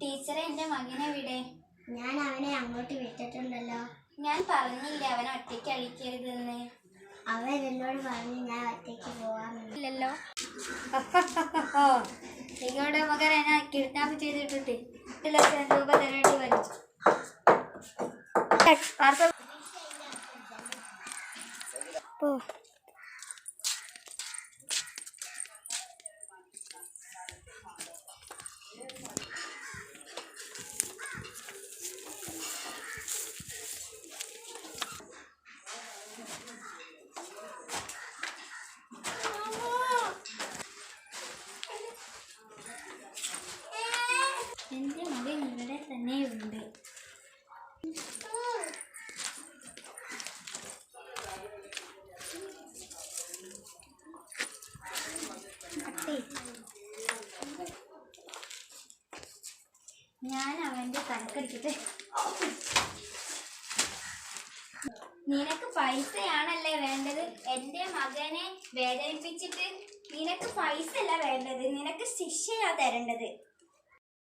ടീച്ചറെ, എന്റെ മകനെവിടെ? ഞാൻ അവനെ അങ്ങോട്ട് വിട്ടിട്ടുണ്ടല്ലോ. ഞാൻ പറഞ്ഞില്ലേ അവനെ ഒറ്റയ്ക്ക് അഴിക്കരുതെന്ന്? അവൻ എന്നോട് പറഞ്ഞു ഞാൻ ഒറ്റയ്ക്ക് പോവാമില്ലല്ലോ. നിങ്ങളുടെ മകനെ ഞാൻ കിഡ്നാപ്പ് ചെയ്തിട്ടുണ്ട്. 8 ലക്ഷം രൂപ തരേണ്ടി വരും. എന്റെ മകൻ ഇവിടെ തന്നെയുണ്ട്. ഞാൻ അവന്റെ കണക്കെടുത്തിട്ട്. നിനക്ക് പൈസയാണല്ലേ വേണ്ടത്? എന്റെ മകനെ വേദനിപ്പിച്ചിട്ട് നിനക്ക് പൈസ അല്ല വേണ്ടത്, നിനക്ക് ശിക്ഷയാ തരേണ്ടത്.